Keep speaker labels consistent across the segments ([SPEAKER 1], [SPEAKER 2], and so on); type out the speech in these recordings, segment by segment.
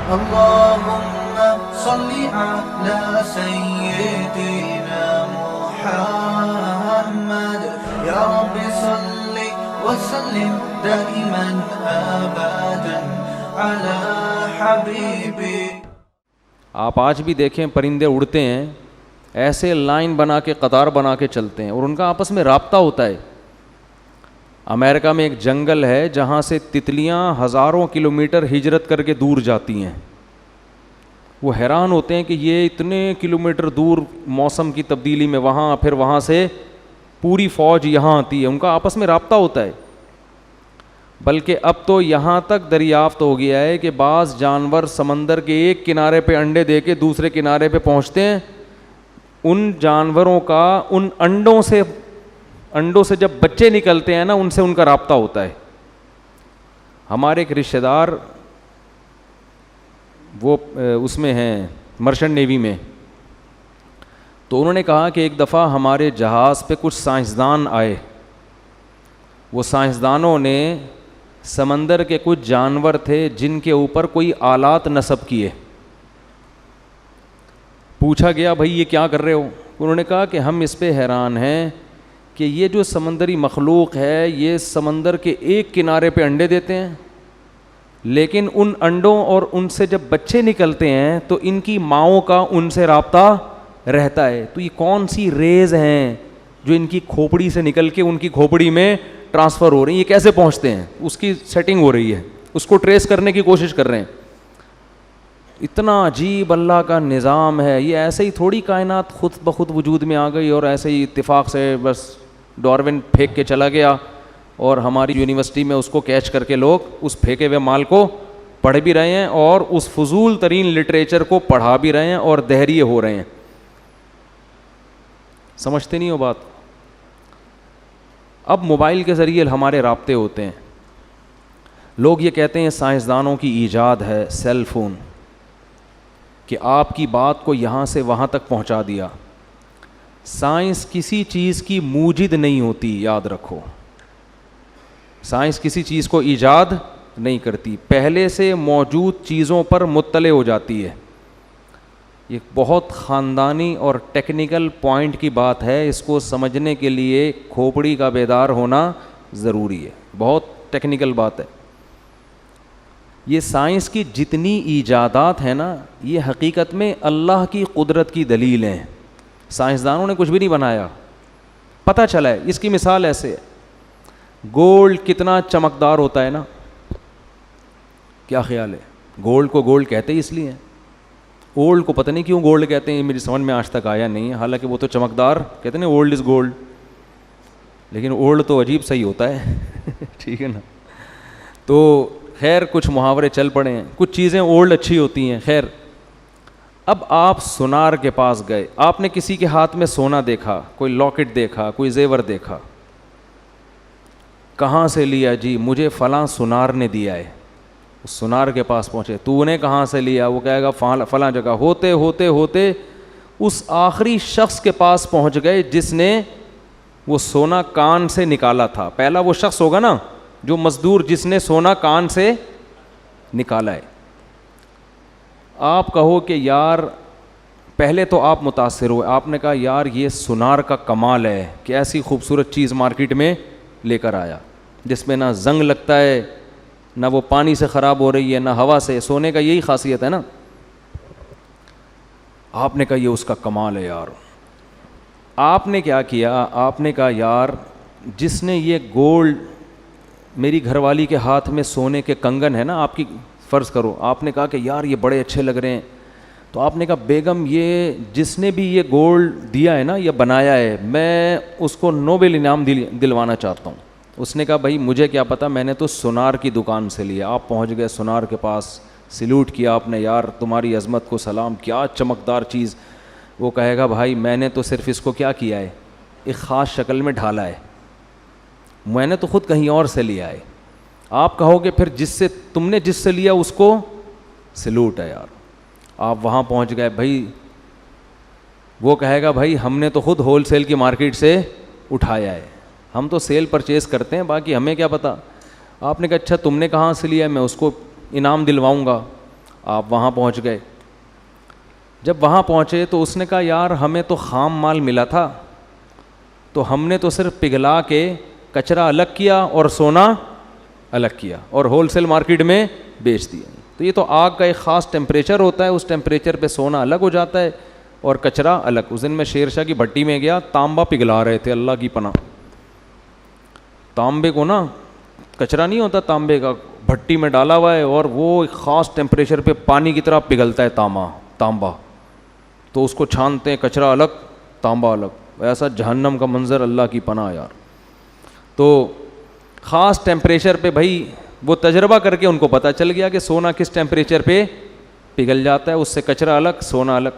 [SPEAKER 1] اللهم صل على سيدنا محمد يا رب صل وسلم دائما ابدا على حبيبي.
[SPEAKER 2] آپ آج بھی دیکھیں پرندے اڑتے ہیں ایسے لائن بنا کے قطار بنا کے چلتے ہیں اور ان کا آپس میں رابطہ ہوتا ہے. امریکہ میں ایک جنگل ہے جہاں سے تتلیاں ہزاروں کلومیٹر ہجرت کر کے دور جاتی ہیں. وہ حیران ہوتے ہیں کہ یہ اتنے کلومیٹر دور موسم کی تبدیلی میں وہاں، پھر وہاں سے پوری فوج یہاں آتی ہے. ان کا آپس میں رابطہ ہوتا ہے. بلکہ اب تو یہاں تک دریافت ہو گیا ہے کہ بعض جانور سمندر کے ایک کنارے پہ انڈے دے کے دوسرے کنارے پہ پہنچتے ہیں. ان جانوروں کا ان انڈوں سے جب بچے نکلتے ہیں نا، ان سے ان کا رابطہ ہوتا ہے. ہمارے ایک رشتہ دار وہ اس میں ہیں مرچنٹ نیوی میں، تو انہوں نے کہا کہ ایک دفعہ ہمارے جہاز پہ کچھ سائنسدان آئے. وہ سائنسدانوں نے سمندر کے کچھ جانور تھے جن کے اوپر کوئی آلات نصب کیے. پوچھا گیا بھائی یہ کیا کر رہے ہو؟ انہوں نے کہا کہ ہم اس پہ حیران ہیں کہ یہ جو سمندری مخلوق ہے یہ سمندر کے ایک کنارے پہ انڈے دیتے ہیں، لیکن ان انڈوں اور ان سے جب بچے نکلتے ہیں تو ان کی ماؤں کا ان سے رابطہ رہتا ہے. تو یہ کون سی ریز ہیں جو ان کی کھوپڑی سے نکل کے ان کی کھوپڑی میں ٹرانسفر ہو رہی ہیں، یہ کیسے پہنچتے ہیں؟ اس کی سیٹنگ ہو رہی ہے، اس کو ٹریس کرنے کی کوشش کر رہے ہیں. اتنا عجیب اللہ کا نظام ہے. یہ ایسے ہی تھوڑی کائنات خود بخود وجود میں آ گئی اور ایسے ہی اتفاق سے بس ڈارون پھینک کے چلا گیا اور ہماری یونیورسٹی میں اس کو کیچ کر کے لوگ اس پھینکے ہوئے مال کو پڑھ بھی رہے ہیں اور اس فضول ترین لٹریچر کو پڑھا بھی رہے ہیں اور دہریے ہو رہے ہیں. سمجھتے نہیں ہو بات؟ اب موبائل کے ذریعے ہمارے رابطے ہوتے ہیں. لوگ یہ کہتے ہیں سائنسدانوں کی ایجاد ہے سیل فون، کہ آپ کی بات کو یہاں سے وہاں تک پہنچا دیا. سائنس کسی چیز کی موجد نہیں ہوتی، یاد رکھو. سائنس کسی چیز کو ایجاد نہیں کرتی، پہلے سے موجود چیزوں پر مطلع ہو جاتی ہے. یہ بہت خاندانی اور ٹیکنیکل پوائنٹ کی بات ہے. اس کو سمجھنے کے لیے کھوپڑی کا بیدار ہونا ضروری ہے. بہت ٹیکنیکل بات ہے. یہ سائنس کی جتنی ایجادات ہیں نا، یہ حقیقت میں اللہ کی قدرت کی دلیل ہیں. سائنسدانوں نے کچھ بھی نہیں بنایا، پتہ چلا ہے. اس کی مثال ایسے ہے، گولڈ کتنا چمکدار ہوتا ہے نا، کیا خیال ہے؟ گولڈ کو گولڈ کہتے ہی اس لیے ہیں. اولڈ کو پتہ نہیں کیوں گولڈ کہتے ہیں، میری سمجھ میں آج تک آیا نہیں ہے. حالانکہ وہ تو چمکدار کہتے ہیں نا، اولڈ از گولڈ، لیکن اولڈ تو عجیب صحیح ہوتا ہے. ٹھیک ہے نا؟ تو خیر کچھ محاورے چل پڑے ہیں، کچھ چیزیں اولڈ اچھی ہوتی ہیں. خیر اب آپ سونار کے پاس گئے، آپ نے کسی کے ہاتھ میں سونا دیکھا، کوئی لاکٹ دیکھا، کوئی زیور دیکھا. کہاں سے لیا؟ جی مجھے فلاں سونار نے دیا ہے. سونار کے پاس پہنچے، تو نے کہاں سے لیا؟ وہ کہے گا فلاں جگہ. ہوتے ہوتے ہوتے اس آخری شخص کے پاس پہنچ گئے جس نے وہ سونا کان سے نکالا تھا. پہلا وہ شخص ہوگا نا جو مزدور جس نے سونا کان سے نکالا ہے. آپ کہو کہ یار، پہلے تو آپ متاثر ہوئے، آپ نے کہا یار یہ سونار کا کمال ہے کہ ایسی خوبصورت چیز مارکیٹ میں لے کر آیا جس میں نہ زنگ لگتا ہے، نہ وہ پانی سے خراب ہو رہی ہے، نہ ہوا سے. سونے کا یہی خاصیت ہے نا. آپ نے کہا یہ اس کا کمال ہے یار. آپ نے کیا کیا؟ آپ نے کہا یار جس نے یہ گولڈ، میری گھر والی کے ہاتھ میں سونے کے کنگن ہے نا، آپ کی فرض کرو، آپ نے کہا کہ یار یہ بڑے اچھے لگ رہے ہیں. تو آپ نے کہا بیگم یہ جس نے بھی یہ گولڈ دیا ہے نا، یہ بنایا ہے، میں اس کو نوبل انعام دلوانا چاہتا ہوں. اس نے کہا بھائی مجھے کیا پتہ، میں نے تو سونار کی دکان سے لیا. آپ پہنچ گئے سونار کے پاس، سیلوٹ کیا آپ نے، یار تمہاری عظمت کو سلام، کیا چمکدار چیز. وہ کہے گا بھائی میں نے تو صرف اس کو کیا کیا ہے، ایک خاص شکل میں ڈھالا ہے، میں نے تو خود کہیں اور سے لیا ہے. آپ کہو گے پھر تم نے جس سے لیا اس کو سیلوٹ ہے یار. آپ وہاں پہنچ گئے بھائی، وہ کہے گا بھائی ہم نے تو خود ہول سیل کی مارکیٹ سے اٹھایا ہے، ہم تو سیل پرچیز کرتے ہیں، باقی ہمیں کیا پتہ. آپ نے کہا اچھا تم نے کہاں سے لیا ہے، میں اس کو انعام دلواؤں گا. آپ وہاں پہنچ گئے. جب وہاں پہنچے تو اس نے کہا یار ہمیں تو خام مال ملا تھا, تو ہم نے تو صرف پگھلا کے کچرا الگ کیا اور سونا الگ کیا اور ہول سیل مارکیٹ میں بیچ دیا. تو یہ تو آگ کا ایک خاص ٹیمپریچر ہوتا ہے, اس ٹیمپریچر پہ سونا الگ ہو جاتا ہے اور کچرا الگ. اس دن میں شیر شاہ کی بھٹی میں گیا, تانبا پگھلا رہے تھے, اللہ کی پناہ. تانبے کو نا, کچرا نہیں ہوتا تانبے کا, بھٹی میں ڈالا ہوا ہے اور وہ ایک خاص ٹیمپریچر پہ پانی کی طرح پگھلتا ہے تانبا. تو اس کو چھانتے ہیں, کچرا الگ تانبا الگ. ایسا جہنم کا منظر, اللہ کی پناہ یار. تو خاص ٹیمپریچر پہ بھائی وہ تجربہ کر کے ان کو پتہ چل گیا کہ سونا کس ٹیمپریچر پہ پگھل جاتا ہے, اس سے کچرا الگ سونا الگ.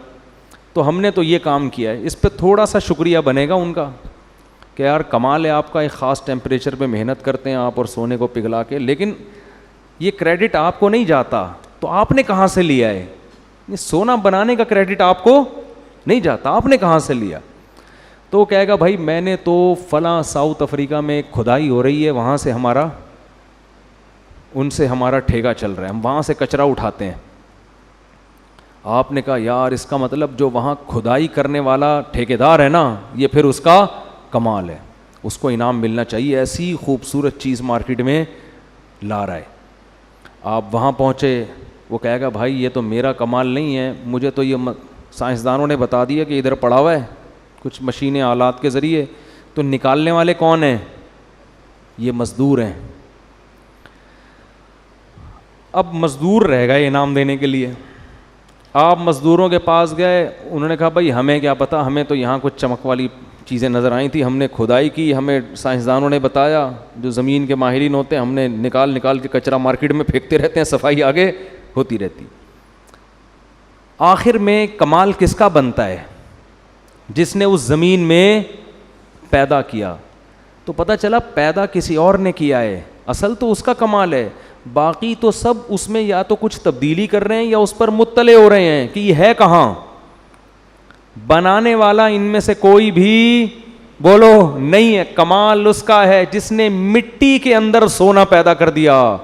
[SPEAKER 2] تو ہم نے تو یہ کام کیا ہے, اس پہ تھوڑا سا شکریہ بنے گا ان کا کہ یار کمال ہے آپ کا, ایک خاص ٹیمپریچر پہ محنت کرتے ہیں آپ اور سونے کو پگھلا کے, لیکن یہ کریڈٹ آپ کو نہیں جاتا. تو آپ نے کہاں سے لیا ہے؟ سونا بنانے کا کریڈٹ آپ کو نہیں جاتا, آپ نے کہاں سے لیا؟ تو وہ کہے گا بھائی میں نے تو فلاں ساؤتھ افریقہ میں کھدائی ہو رہی ہے, وہاں سے ان سے ہمارا ٹھیکہ چل رہا ہے, ہم وہاں سے کچرا اٹھاتے ہیں. آپ نے کہا یار اس کا مطلب جو وہاں کھدائی کرنے والا ٹھیکیدار ہے نا, یہ پھر اس کا کمال ہے, اس کو انعام ملنا چاہیے, ایسی خوبصورت چیز مارکیٹ میں لا رہا ہے. آپ وہاں پہنچے, وہ کہے گا بھائی یہ تو میرا کمال نہیں ہے, مجھے تو یہ سائنسدانوں نے بتا دیا کہ ادھر پڑا ہوا ہے کچھ مشینیں آلات کے ذریعے. تو نکالنے والے کون ہیں؟ یہ مزدور ہیں. اب مزدور رہ گئے انعام دینے کے لیے. آپ مزدوروں کے پاس گئے, انہوں نے کہا بھائی ہمیں کیا پتہ, ہمیں تو یہاں کچھ چمک والی چیزیں نظر آئی تھی, ہم نے کھدائی کی, ہمیں سائنسدانوں نے بتایا, جو زمین کے ماہرین ہوتے ہیں, ہم نے نکال کے کچرا مارکیٹ میں پھینکتے رہتے ہیں, صفائی آگے ہوتی رہتی. آخر میں کمال کس کا بنتا ہے؟ جس نے اس زمین میں پیدا کیا. تو پتہ چلا پیدا کسی اور نے کیا ہے, اصل تو اس کا کمال ہے. باقی تو سب اس میں یا تو کچھ تبدیلی کر رہے ہیں یا اس پر مطلع ہو رہے ہیں کہ یہ ہے کہاں. بنانے والا ان میں سے کوئی بھی بولو نہیں ہے. کمال اس کا ہے جس نے مٹی کے اندر سونا پیدا کر دیا.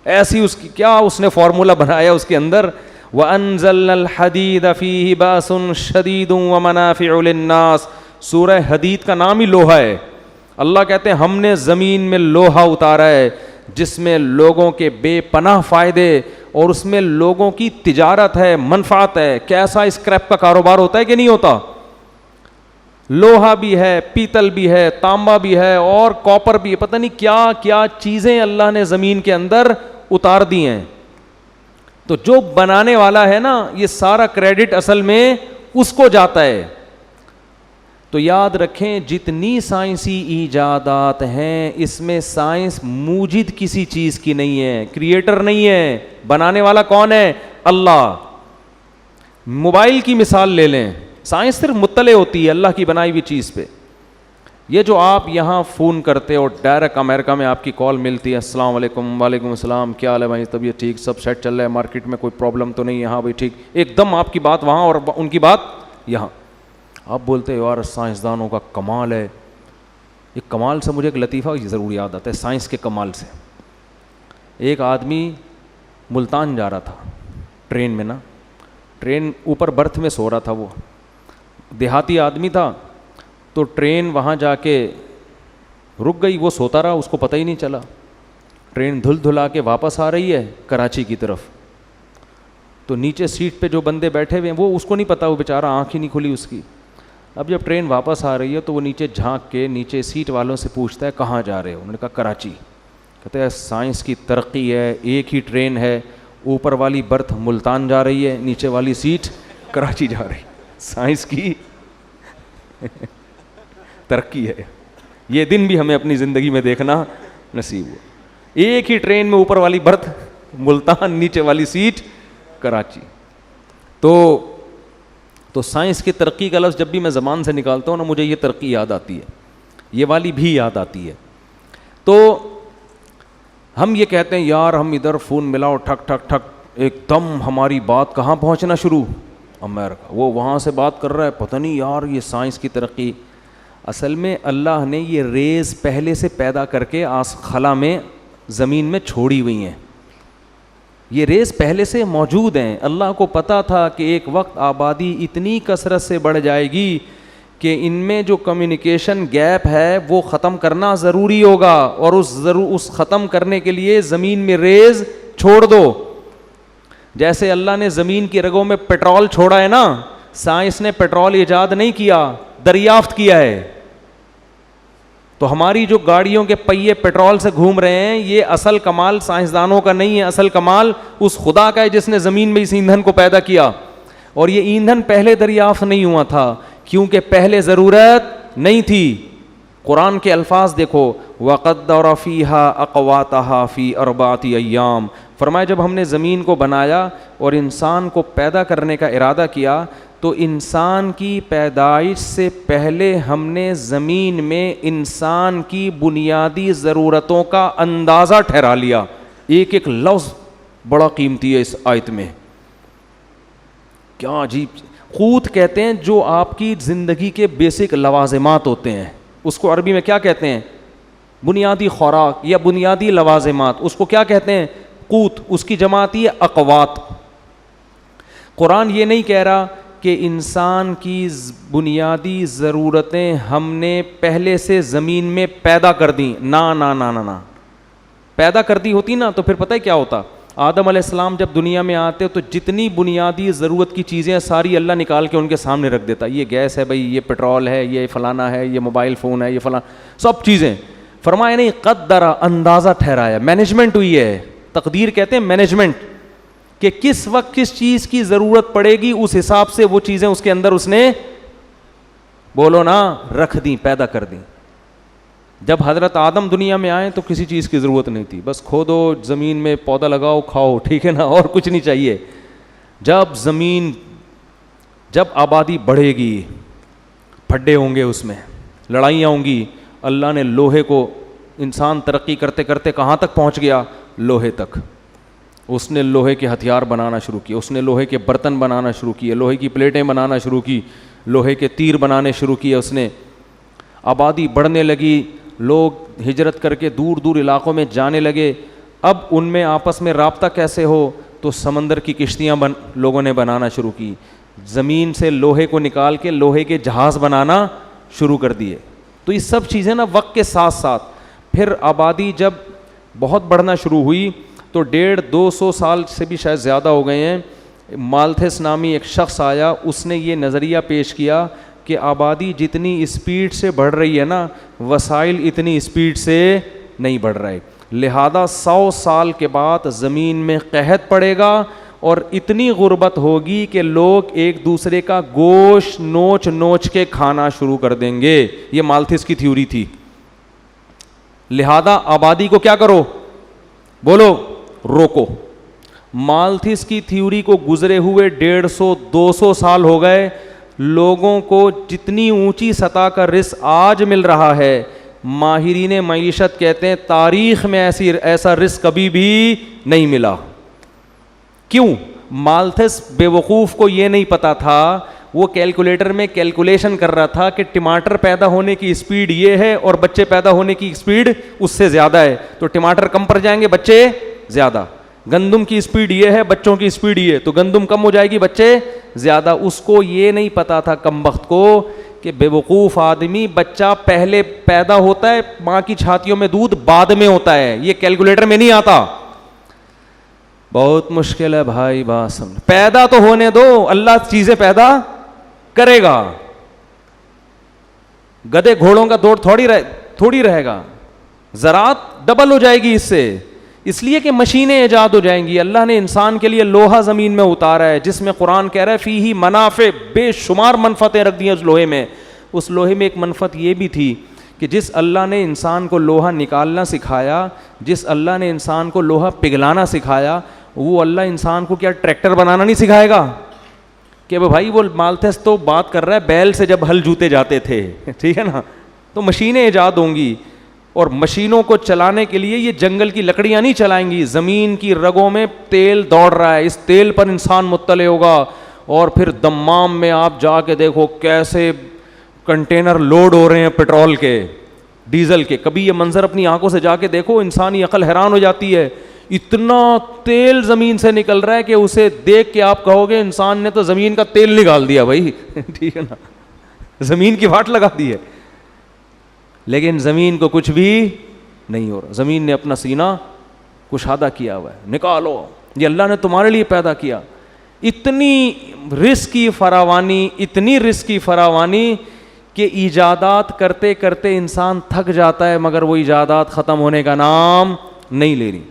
[SPEAKER 2] ایسی اس کی کیا اس نے فارمولا بنایا اس کے اندر, وَأَنزَلْنَا الْحَدِيدَ فِيهِ بَأْسٌ شَدِيدٌ وَمَنَافِعُ لِلنَّاسِ. سورہ حدید کا نام ہی لوہا ہے. اللہ کہتے ہیں ہم نے زمین میں لوہا اتارا ہے جس میں لوگوں کے بے پناہ فائدے اور اس میں لوگوں کی تجارت ہے, منفعت ہے. کیسا اسکریپ کا کاروبار ہوتا ہے کہ نہیں ہوتا. لوہا بھی ہے, پیتل بھی ہے, تانبا بھی ہے اور کاپر بھی ہے, پتہ نہیں کیا کیا چیزیں اللہ نے زمین کے اندر اتار دی ہیں. تو جو بنانے والا ہے نا, یہ سارا کریڈٹ اصل میں اس کو جاتا ہے. تو یاد رکھیں جتنی سائنسی ایجادات ہیں اس میں سائنس موجد کسی چیز کی نہیں ہے, کریٹر نہیں ہے. بنانے والا کون ہے؟ اللہ. موبائل کی مثال لے لیں, سائنس صرف مطلع ہوتی ہے اللہ کی بنائی ہوئی چیز پہ. یہ جو آپ یہاں فون کرتے ہو ڈائریکٹ امریکہ میں آپ کی کال ملتی ہے, السلام علیکم. وعلیکم السلام, کیا حال ہے بھائی, طبیعت ٹھیک, سب سیٹ چل رہا ہے, مارکیٹ میں کوئی پرابلم تو نہیں ہے؟ ہاں بھائی ٹھیک. ایک دم آپ کی بات وہاں اور ان کی بات یہاں. آپ بولتے ہو یار سائنسدانوں کا کمال ہے. ایک کمال سے مجھے ایک لطیفہ ضرور یاد آتا ہے سائنس کے کمال سے. ایک آدمی ملتان جا رہا تھا ٹرین میں نا, ٹرین اوپر برتھ میں سو رہا تھا, وہ دیہاتی آدمی تھا. تو ٹرین وہاں جا کے رک گئی, وہ سوتا رہا, اس کو پتہ ہی نہیں چلا. ٹرین دھل دھلا کے واپس آ رہی ہے کراچی کی طرف. تو نیچے سیٹ پہ جو بندے بیٹھے ہوئے ہیں وہ اس کو نہیں پتا, وہ بیچارہ آنکھ ہی نہیں کھلی اس کی. اب جب ٹرین واپس آ رہی ہے تو وہ نیچے جھانک کے نیچے سیٹ والوں سے پوچھتا ہے کہاں جا رہے ہو؟ انہوں نے کہا کراچی. کہتے ہیں سائنس کی ترقی ہے, ایک ہی ٹرین ہے, اوپر والی برتھ ملتان جا رہی ہے, نیچے والی سیٹ کراچی جا رہی. سائنس کی ترقی ہے. یہ دن بھی ہمیں اپنی زندگی میں دیکھنا نصیب ہوا. ایک ہی ٹرین میں اوپر والی برتھ ملتان, نیچے والی سیٹ کراچی. تو سائنس کی ترقی کا لفظ جب بھی میں زبان سے نکالتا ہوں نا, مجھے یہ ترقی یاد آتی ہے, یہ والی بھی یاد آتی ہے. تو ہم یہ کہتے ہیں یار ہم ادھر فون ملاؤ, ٹھک ٹھک ٹھک, ایک دم ہماری بات کہاں پہنچنا شروع, امریکہ. وہ وہاں سے بات کر رہا ہے, پتہ نہیں یار یہ سائنس کی ترقی. اصل میں اللہ نے یہ ریز پہلے سے پیدا کر کے خلا میں زمین میں چھوڑی ہوئی ہیں. یہ ریز پہلے سے موجود ہیں. اللہ کو پتہ تھا کہ ایک وقت آبادی اتنی کثرت سے بڑھ جائے گی کہ ان میں جو کمیونیکیشن گیپ ہے وہ ختم کرنا ضروری ہوگا, اور اس ختم کرنے کے لیے زمین میں ریز چھوڑ دو. جیسے اللہ نے زمین کی رگوں میں پیٹرول چھوڑا ہے نا, سائنس نے پیٹرول ایجاد نہیں کیا, دریافت کیا ہے. تو ہماری جو گاڑیوں کے پہیے پیٹرول سے گھوم رہے ہیں, یہ اصل کمال سائنسدانوں کا نہیں ہے, اصل کمال اس خدا کا ہے جس نے زمین میں اس ایندھن کو پیدا کیا. اور یہ ایندھن پہلے دریافت نہیں ہوا تھا کیونکہ پہلے ضرورت نہیں تھی. قرآن کے الفاظ دیکھو, وَقَدَّرَ فِيهَا أَقْوَاتَهَا فِي أَرْبَعَةِ أَيَّامٍ. فرمایا جب ہم نے زمین کو بنایا اور انسان کو پیدا کرنے کا ارادہ کیا تو انسان کی پیدائش سے پہلے ہم نے زمین میں انسان کی بنیادی ضرورتوں کا اندازہ ٹھہرا لیا. ایک ایک لفظ بڑا قیمتی ہے اس آیت میں. کیا عجیب. قوت کہتے ہیں جو آپ کی زندگی کے بیسک لوازمات ہوتے ہیں, اس کو عربی میں کیا کہتے ہیں؟ بنیادی خوراک یا بنیادی لوازمات, اس کو کیا کہتے ہیں؟ قوت. اس کی جماعت ہے اقوات. قرآن یہ نہیں کہہ رہا کہ انسان کی بنیادی ضرورتیں ہم نے پہلے سے زمین میں پیدا کر دیں. نا نا نا نا نا, پیدا کر دی ہوتی نا تو پھر پتہ ہے کیا ہوتا؟ آدم علیہ السلام جب دنیا میں آتے تو جتنی بنیادی ضرورت کی چیزیں ساری اللہ نکال کے ان کے سامنے رکھ دیتا. یہ گیس ہے بھائی, یہ پیٹرول ہے, یہ فلانا ہے, یہ موبائل فون ہے, یہ فلانا, سب چیزیں. فرمایا نہیں, قدرا, اندازہ ٹھہرایا, مینجمنٹ ہوئی ہے. تقدیر کہتے ہیں مینجمنٹ, کہ کس وقت کس چیز کی ضرورت پڑے گی اس حساب سے وہ چیزیں اس کے اندر اس نے, بولو نا, رکھ دیں, پیدا کر دیں. جب حضرت آدم دنیا میں آئے تو کسی چیز کی ضرورت نہیں تھی, بس کھودو, زمین میں پودا لگاؤ, کھاؤ, ٹھیک ہے نا, اور کچھ نہیں چاہیے. جب آبادی بڑھے گی, پھڈے ہوں گے, اس میں لڑائیاں ہوں گی, اللہ نے لوہے کو, انسان ترقی کرتے کرتے کہاں تک پہنچ گیا؟ لوہے تک. اس نے لوہے کے ہتھیار بنانا شروع کیے, اس نے لوہے کے برتن بنانا شروع کیے, لوہے کی پلیٹیں بنانا شروع کی, لوہے کے تیر بنانے شروع کیے اس نے. آبادی بڑھنے لگی, لوگ ہجرت کر کے دور دور علاقوں میں جانے لگے. اب ان میں آپس میں رابطہ کیسے ہو؟ تو سمندر کی کشتیاں لوگوں نے بنانا شروع کی. زمین سے لوہے کو نکال کے لوہے کے جہاز بنانا شروع کر دیے. تو یہ سب چیزیں نا وقت کے ساتھ ساتھ. پھر آبادی جب بہت بڑھنا شروع ہوئی تو 150-200 سال سے بھی شاید زیادہ ہو گئے ہیں, مالتھس نامی ایک شخص آیا, اس نے یہ نظریہ پیش کیا کہ آبادی جتنی اسپیڈ سے بڑھ رہی ہے نا, وسائل اتنی اسپیڈ سے نہیں بڑھ رہے, لہذا 100 سال کے بعد زمین میں قحط پڑے گا اور اتنی غربت ہوگی کہ لوگ ایک دوسرے کا گوشت نوچ نوچ کے کھانا شروع کر دیں گے. یہ مالتھس کی تھیوری تھی. لہذا آبادی کو کیا کرو؟ بولو, روکو. مالتھس کی تھیوری کو گزرے ہوئے 150-200 سال ہو گئے. لوگوں کو جتنی اونچی سطح کا رزق آج مل رہا ہے, ماہرین معیشت کہتے ہیں تاریخ میں ایسا رزق کبھی بھی نہیں ملا. کیوں؟ مالتھس بے وقوف کو یہ نہیں پتا تھا, وہ کیلکولیٹر میں کیلکولیشن کر رہا تھا کہ ٹماٹر پیدا ہونے کی اسپیڈ یہ ہے اور بچے پیدا ہونے کی اسپیڈ اس سے زیادہ ہے, تو ٹماٹر کم پڑ جائیں گے, بچے زیادہ. گندم کی اسپیڈ یہ ہے, بچوں کی اسپیڈ یہ, تو گندم کم ہو جائے گی, بچے زیادہ. اس کو یہ نہیں پتا تھا کمبخت کو کہ بے وقوف آدمی, بچہ پہلے پیدا ہوتا ہے, ماں کی چھاتیوں میں دودھ بعد میں ہوتا ہے, یہ کیلکولیٹر میں نہیں آتا. بہت مشکل ہے بھائی, بات سمجھ. پیدا تو ہونے دو, اللہ چیزیں پیدا کرے گا. گدے گھوڑوں کا دوڑ تھوڑی رہے گا, زراعت ڈبل ہو جائے گی اس سے, اس لیے کہ مشینیں ایجاد ہو جائیں گی. اللہ نے انسان کے لیے لوہا زمین میں اتارا ہے, جس میں قرآن کہہ رہا ہے فیہ منافع, بے شمار منفعتیں رکھ دی ہیں اس لوہے میں. اس لوہے میں ایک منفعت یہ بھی تھی کہ جس اللہ نے انسان کو لوہا نکالنا سکھایا, جس اللہ نے انسان کو لوہا پگھلانا سکھایا, وہ اللہ انسان کو کیا ٹریکٹر بنانا نہیں سکھائے گا؟ کہ بھائی وہ مالتھس تو بات کر رہا ہے بیل سے جب ہل جوتے جاتے تھے, ٹھیک ہے نا, تو مشینیں ایجاد ہوں گی, اور مشینوں کو چلانے کے لیے یہ جنگل کی لکڑیاں نہیں چلائیں گی, زمین کی رگوں میں تیل دوڑ رہا ہے, اس تیل پر انسان مطلع ہوگا. اور پھر دمام میں آپ جا کے دیکھو کیسے کنٹینر لوڈ ہو رہے ہیں پیٹرول کے, ڈیزل کے. کبھی یہ منظر اپنی آنکھوں سے جا کے دیکھو, انسانی عقل حیران ہو جاتی ہے. اتنا تیل زمین سے نکل رہا ہے کہ اسے دیکھ کے آپ کہو گے انسان نے تو زمین کا تیل نکال دیا بھائی ٹھیک ہے نا, زمین کی واٹ لگا دی ہے, لیکن زمین کو کچھ بھی نہیں ہو رہا. زمین نے اپنا سینہ کشادہ کیا ہوا ہے, نکالو, یہ اللہ نے تمہارے لیے پیدا کیا. اتنی رزق کی فراوانی, اتنی رزق کی فراوانی کہ ایجادات کرتے کرتے انسان تھک جاتا ہے, مگر وہ ایجادات ختم ہونے کا نام نہیں لے رہی.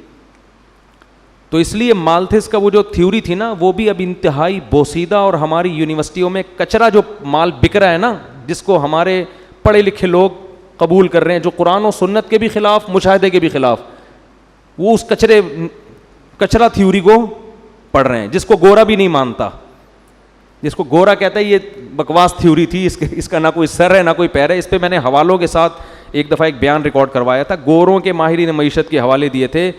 [SPEAKER 2] تو اس لیے مالتھس کا وہ جو تھیوری تھی نا, وہ بھی اب انتہائی بوسیدہ, اور ہماری یونیورسٹیوں میں کچرا جو مال بک رہا ہے نا, جس کو ہمارے پڑھے لکھے لوگ قبول کر رہے ہیں, جو قرآن و سنت کے بھی خلاف, مشاہدے کے بھی خلاف, وہ اس کچرا تھیوری کو پڑھ رہے ہیں, جس کو گورا بھی نہیں مانتا, جس کو گورا کہتا ہے یہ بکواس تھیوری تھی, اس کا نہ کوئی سر ہے نہ کوئی پیر ہے. اس پہ میں نے حوالوں کے ساتھ ایک دفعہ ایک بیان ریکارڈ کروایا تھا. گوروں کے ماہرین معیشت کے حوالے دیے تھے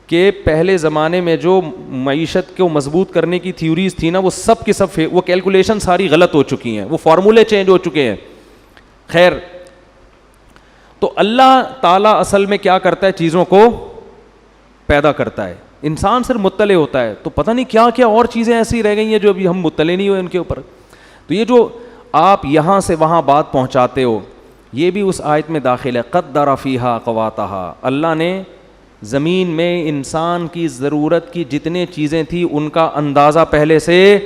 [SPEAKER 2] کہ پہلے زمانے میں جو معیشت کو مضبوط کرنے کی تھیوریز تھی نا, وہ سب کی سب وہ کیلکولیشن ساری غلط ہو چکی ہیں, وہ فارمولے چینج ہو چکے ہیں. خیر, تو اللہ تعالیٰ اصل میں کیا کرتا ہے, چیزوں کو پیدا کرتا ہے, انسان صرف مطلع ہوتا ہے. تو پتہ نہیں کیا کیا اور چیزیں ایسی رہ گئی ہیں جو ابھی ہم مطلع نہیں ہوئے ان کے اوپر. تو یہ جو آپ یہاں سے وہاں بات پہنچاتے ہو, یہ بھی اس آیت میں داخل ہے. قدر فیہا اقواتہا, اللہ نے زمین میں انسان کی ضرورت کی جتنے چیزیں تھیں ان کا اندازہ پہلے سے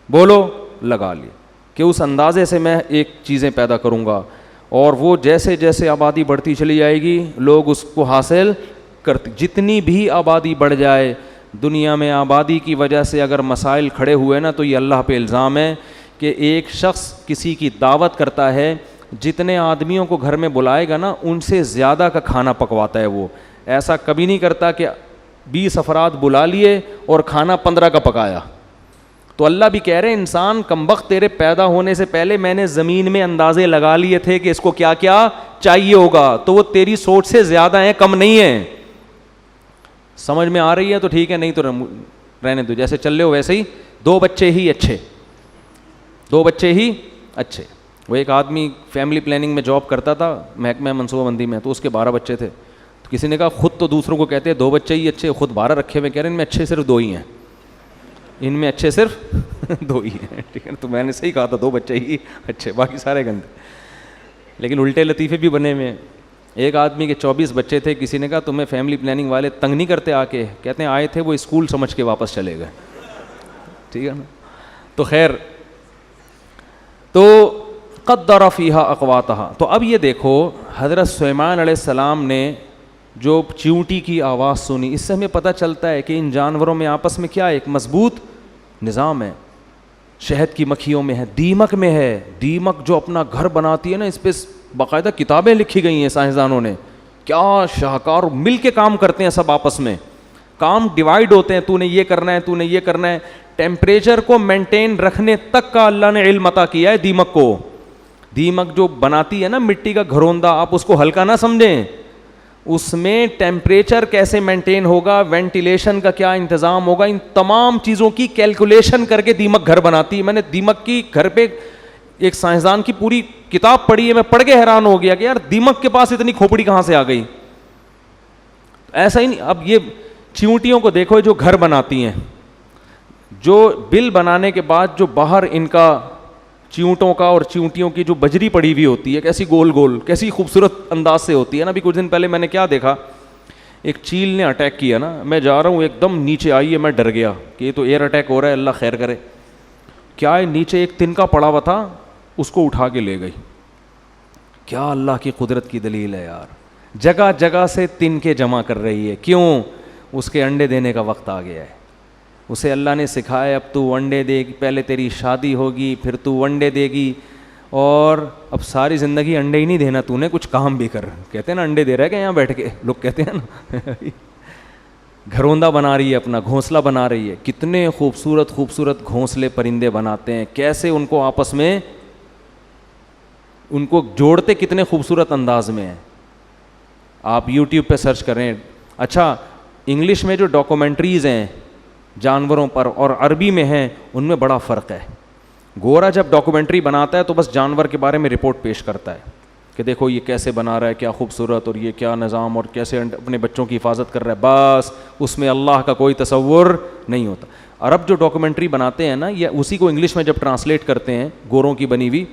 [SPEAKER 2] بولو لگا لیا کہ اس اندازے سے میں ایک چیزیں پیدا کروں گا, اور وہ جیسے جیسے آبادی بڑھتی چلی جائے گی لوگ اس کو حاصل کرتے. جتنی بھی آبادی بڑھ جائے دنیا میں, آبادی کی وجہ سے اگر مسائل کھڑے ہوئے نا, تو یہ اللہ پہ الزام ہے کہ ایک شخص کسی کی دعوت کرتا ہے, جتنے آدمیوں کو گھر میں بلائے گا نا ان سے زیادہ کا کھانا پکواتا ہے. وہ ایسا کبھی نہیں کرتا کہ 20 افراد بلا لیے اور کھانا 15 کا پکایا. تو اللہ بھی کہہ رہے انسان کمبخت, تیرے پیدا ہونے سے پہلے میں نے زمین میں اندازے لگا لیے تھے کہ اس کو کیا کیا چاہیے ہوگا, تو وہ تیری سوچ سے زیادہ ہیں, کم نہیں ہیں. سمجھ میں آ رہی ہے تو ٹھیک ہے, نہیں تو رہنے دو, جیسے چل رہے ہو ویسے ہی. 2 بچے ہی اچھے, 2 بچے ہی اچھے. وہ ایک آدمی فیملی پلاننگ میں جاب کرتا تھا, محکمہ منصوبہ بندی میں, تو اس کے 12 بچے تھے. تو کسی نے کہا خود تو دوسروں کو کہتے ہیں 2 بچے ہی اچھے, خود 12 رکھے ہوئے, کہہ رہے ہیں ان میں اچھے صرف 2 ہی ہیں, ان میں اچھے صرف 2 ہی ہیں. ٹھیک ہے, تو میں نے صحیح کہا تھا 2 بچے ہی اچھے, باقی سارے گندے. لیکن الٹے لطیفے بھی بنے ہوئے ہیں. ایک آدمی کے 24 بچے تھے, کسی نے کہا تمہیں فیملی پلاننگ والے تنگ نہیں کرتے آ کے, کہتے ہیں آئے تھے وہ اسکول سمجھ کے واپس چلے گئے. ٹھیک ہے نا. تو خیر, تو قدر فیہا اقواتہا. تو اب یہ دیکھو حضرت سلیمان علیہ السلام نے جو چیونٹی کی آواز سنی, اس سے ہمیں پتہ چلتا ہے کہ ان جانوروں میں آپس میں کیا ایک مضبوط نظام ہے. شہد کی مکھیوں میں ہے, دیمک میں ہے. دیمک جو اپنا گھر بناتی ہے نا, اس پہ باقاعدہ کتابیں لکھی گئی ہیں سائنسدانوں نے, کیا شاہکار, مل کے کام کرتے ہیں سب آپس میں, کام ڈیوائیڈ ہوتے ہیں, تو نے یہ کرنا ہے, تو نے یہ کرنا ہے. ٹیمپریچر کو مینٹین رکھنے تک کا اللہ نے علم عطا کیا ہے دیمک کو. دیمک جو بناتی ہے نا مٹی کا گھروندہ, آپ اس کو ہلکا نہ سمجھیں, اس میں ٹیمپریچر کیسے مینٹین ہوگا, وینٹیلیشن کا کیا انتظام ہوگا, ان تمام چیزوں کی کیلکولیشن کر کے دیمک گھر بناتی ہے. میں نے دیمک کی گھر پہ ایک سائنسدان کی پوری کتاب پڑھی ہے, میں پڑھ کے حیران ہو گیا کہ یار دیمک کے پاس اتنی کھوپڑی کہاں سے آ گئی. ایسا ہی نہیں. اب یہ چیونٹیوں کو دیکھو جو گھر بناتی ہیں, جو بل بنانے کے بعد جو باہر ان کا چیونٹوں کا اور چیونٹیوں کی جو بجری پڑی ہوئی ہوتی ہے, کیسی گول گول, کیسی خوبصورت انداز سے ہوتی ہے نا. ابھی کچھ دن پہلے میں نے کیا دیکھا, ایک چیل نے اٹیک کیا نا, میں جا رہا ہوں ایک دم نیچے آئی ہے, میں ڈر گیا کہ یہ تو ایئر اٹیک ہو رہا ہے, اللہ خیر کرے. کیا ہے, نیچے ایک تنکا پڑا ہوا تھا, اس کو اٹھا کے لے گئی. کیا اللہ کی قدرت کی دلیل ہے یار. جگہ جگہ سے تنکے جمع کر رہی ہے, کیوں, اس کے انڈے دینے کا وقت آ گیا ہے. اسے اللہ نے سکھایا اب تو انڈے دے گی, پہلے تیری شادی ہوگی پھر تو انڈے دے گی, اور اب ساری زندگی انڈے ہی نہیں دینا, تو نے کچھ کام بھی کر. کہتے ہیں نا انڈے دے رہے کہ یہاں بیٹھ کے, لوگ کہتے ہیں نا. گھروندہ بنا رہی ہے, اپنا گھونسلہ بنا رہی ہے. کتنے خوبصورت خوبصورت گھونسلے پرندے بناتے ہیں, کیسے ان کو آپس میں ان کو جوڑتے کتنے خوبصورت انداز میں ہیں. آپ یوٹیوب پہ سرچ کریں. اچھا, انگلش میں جو ڈاکومنٹریز ہیں جانوروں پر اور عربی میں ہیں, ان میں بڑا فرق ہے. گورا جب ڈاکومنٹری بناتا ہے تو بس جانور کے بارے میں رپورٹ پیش کرتا ہے, کہ دیکھو یہ کیسے بنا رہا ہے, کیا خوبصورت, اور یہ کیا نظام, اور کیسے اپنے بچوں کی حفاظت کر رہا ہے, بس اس میں اللہ کا کوئی تصور نہیں ہوتا. عرب جو ڈاکومنٹری بناتے ہیں نا, یا اسی کو انگلش میں جب ٹرانسلیٹ کرتے ہیں گوروں کی بنی ہوئی,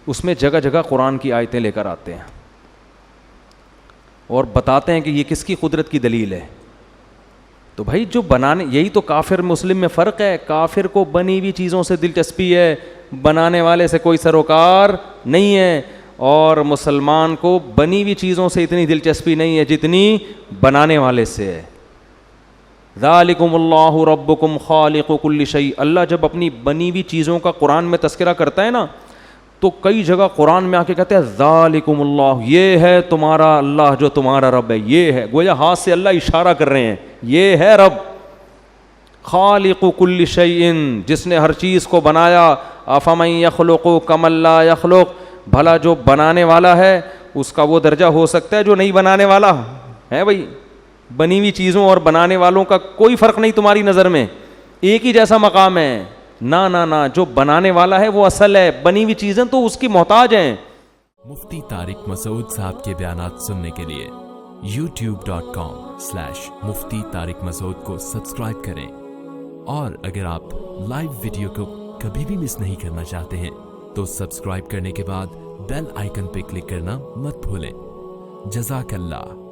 [SPEAKER 2] اس میں جگہ جگہ قرآن کی آیتیں لے کر آتے ہیں اور بتاتے ہیں کہ یہ کس کی قدرت کی دلیل ہے. تو بھائی جو بنانے, یہی تو کافر مسلم میں فرق ہے. کافر کو بنی ہوئی چیزوں سے دلچسپی ہے, بنانے والے سے کوئی سروکار نہیں ہے, اور مسلمان کو بنی ہوئی چیزوں سے اتنی دلچسپی نہیں ہے جتنی بنانے والے سے ہے. ذالکم اللہ ربکم خالق کل شیء. اللہ جب اپنی بنی ہوئی چیزوں کا قرآن میں تذکرہ کرتا ہے نا, تو کئی جگہ قرآن میں آ کے کہتے ہیں ذالکم اللہ, یہ ہے تمہارا اللہ جو تمہارا رب ہے, یہ ہے. گویا ہاتھ سے اللہ اشارہ کر رہے ہیں, یہ ہے رب. خالق کل شیء, جس نے ہر چیز کو بنایا. افمن یخلق کمن لا یخلق, بھلا جو بنانے والا ہے اس کا وہ درجہ ہو سکتا ہے جو نہیں بنانے والا ہے؟ بھائی بنی ہوئی چیزوں اور بنانے والوں کا کوئی فرق نہیں تمہاری نظر میں, ایک ہی جیسا مقام ہے. نہ نہ نہ, جو بنانے والا ہے وہ اصل ہے, بنی ہوئی چیزیں تو اس کی محتاج ہیں.
[SPEAKER 3] مفتی طارق مسعود صاحب کے بیانات سننے کے لیے youtube.com/مفتی طارق مسعود کو سبسکرائب کریں, اور اگر آپ لائیو ویڈیو کو کبھی بھی مس نہیں کرنا چاہتے ہیں تو سبسکرائب کرنے کے بعد بیل آئیکن پہ کلک کرنا مت بھولیں. جزاک اللہ.